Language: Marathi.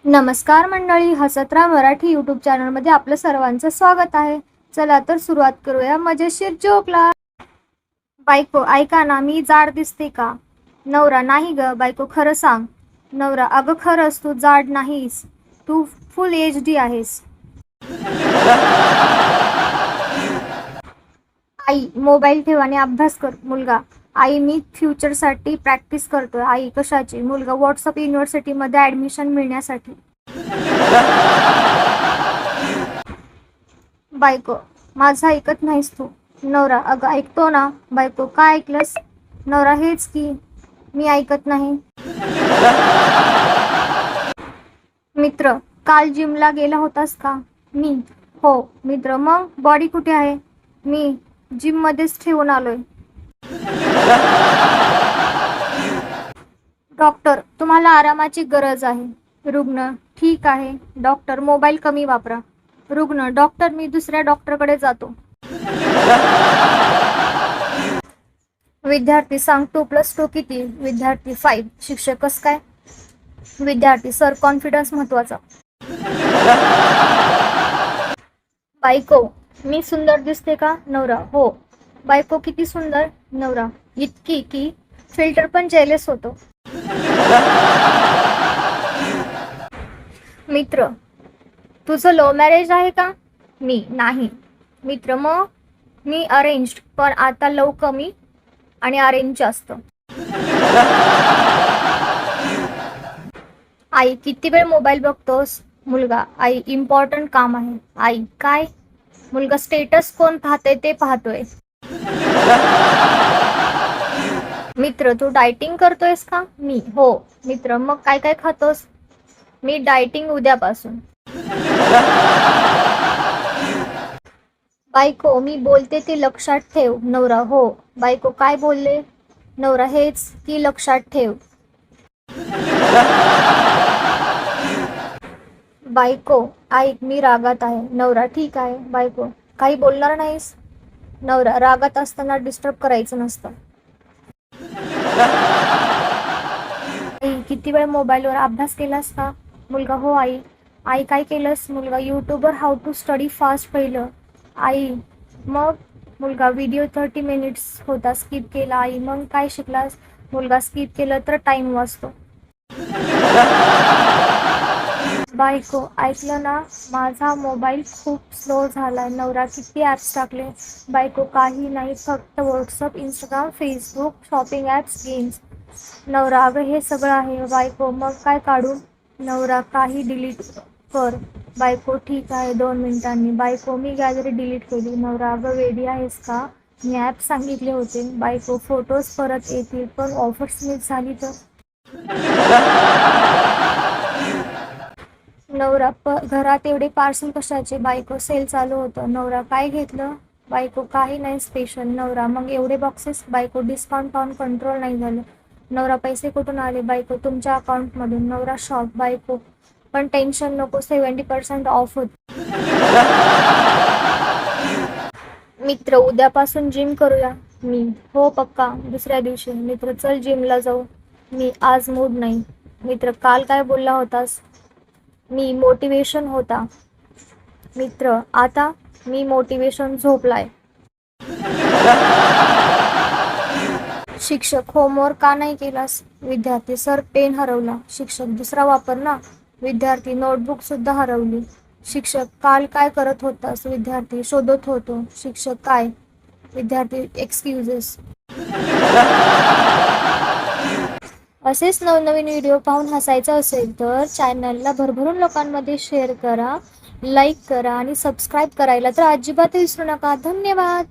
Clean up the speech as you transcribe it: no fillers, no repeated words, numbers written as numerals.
नमस्कार मंडळी, हसतरा मराठी यूट्यूब चॅनलमध्ये आपलं सर्वांचं स्वागत आहे. चला तर सुरुवात करूया मजेशीर जोकला. बायको, ऐका ना, मी जाड दिसते का? नवरा, नाही ग बायको, खरं सांग. नवरा, अगं खरंच तू जाड नाहीस, तू फुल HD आहेस. आई, मोबाईल ठेव आणि अभ्यास कर. मुलगा, आई मी फ्युचरसाठी प्रॅक्टिस करतोय. आई, कशाची? मुलगा, व्हॉट्सअप युनिव्हर्सिटीमध्ये ॲडमिशन मिळण्यासाठी. बायको, माझं ऐकत नाहीस तू. नवरा, अगं ऐकतो ना. बायको, काय ऐकलंस? नवरा, हेच की मी ऐकत नाही. मित्र, काल जिमला गेला होतास का? मी, हो. मित्र, मग बॉडी कुठे आहे? मी, जिम मध्येच ठेवून आलोय. डॉक्टर, तुम्हाला आरामाची गरज आहे. रुग्ण, ठीक आहे. डॉक्टर, मोबाईल कमी वापरा. रुग्ण, डॉक्टर मी दुसऱ्या डॉक्टरकडे जातो. विद्यार्थी, सांग 2+2 किती? विद्यार्थी, 5. शिक्षक, कसं काय? विद्यार्थी, सर कॉन्फिडन्स महत्वाचा. बायको, मी सुंदर दिसते का? नवरा, हो. बायको, किती सुंदर? नवरा, इतकी की फिल्टर पण जेलस होतो. मित्र, तुझं लव्ह मॅरेज आहे का? मी, नाही. मित्र, मग मी अरेंज्ड, पण आता लव कमी आणि अरेंज जास्त. आई, किती वेळ मोबाईल बघतोस? मुलगा, आई इम्पॉर्टंट काम आहे. आई, काय? मुलगा, स्टेटस कोण पाहते ते पाहतोय. मित्र, तू डायटिंग करतोयस का? मी, हो. मित्र, मग काय काय खातोस? मी, डायटिंग उद्यापासून. बायको, मी बोलते ते लक्षात ठेव. नवरा, हो. बायको, काय बोलले? नवरा, हेच की लक्षात ठेव. बायको, ऐक मी रागात आहे. नवरा, ठीक आहे. बायको, काही बोलणार नाहीस? नवरा, रागात असताना डिस्टर्ब करायचं नसतं. आई, किती वेळ मोबाईलवर अभ्यास केलास का? मुलगा, हो आई. आई, काय केलंस? मुलगा, यूट्यूबवर हाऊ टू स्टडी फास्ट पहिलं. आई, मग? मुलगा, व्हिडिओ 30 मिनिट्स होता, स्किप केला. आई, मग काय शिकलास? मुलगा, स्किप केलं तर टाइम वाचतो. बायको, ऐकलं ना, माझा मोबाईल खूप स्लो झालाय. नवरा, किती ॲप्स टाकले? बायको, काही नाही, फक्त WhatsApp, Instagram, Facebook, shopping apps, games. नवरा, अगं हे सगळं आहे. बायको, मग काय काढू? नवरा, काही डिलीट कर. बायको, ठीक आहे, 2 मिनिटांनी. बायको, मी गॅलरी डिलीट केली. नवरा, अगं वेडी आहेस का? मी ॲप सांगितले होते. बायको, फोटोज परत येतील पण ऑफर्स मिस झाली तर? नवरा, घरात एवढे पार्सल कशाचे? बायको, सेल चालू होतं. नवरा, काय घेतलं? बायको, काही नाही स्पेशल. नवरा, मग एवढे बॉक्सेस? बायको, डिस्काउंट पाहून कंट्रोल नाही झालं. नवरा, पैसे कुठून आले? बायको, तुमच्या अकाउंटमधून. नवरा, शॉक. बायको, पण टेन्शन नको, 70% ऑफ होत. मित्र, उद्यापासून जिम करूया. मी, हो पक्का. दुसऱ्या दिवशी. मित्र, चल जिमला जाऊ. मी, आज मूड नाही. मित्र, काल काय बोलला होतास? मी, मोटिवेशन होता. मित्र, आता? मी, मोटिवेशन झोपलाय. शिक्षक, होमवर्क का नाही केलास? विद्यार्थी, सर पेन हरवला. शिक्षक, दुसरा वापर ना. विद्यार्थी, नोटबुक सुद्धा हरवली. शिक्षक, काल काय करत होतास? विद्यार्थी, शोधत होतो. शिक्षक, काय? विद्यार्थी, एक्सक्यूजेस. असेच नवनवीन व्हिडिओ पाहून हसायचं असेल तर चॅनलला भरभरून लोकांमध्ये शेअर करा, लाईक करा आणि सबस्क्राईब करायला तर अजिबात विसरू नका. धन्यवाद.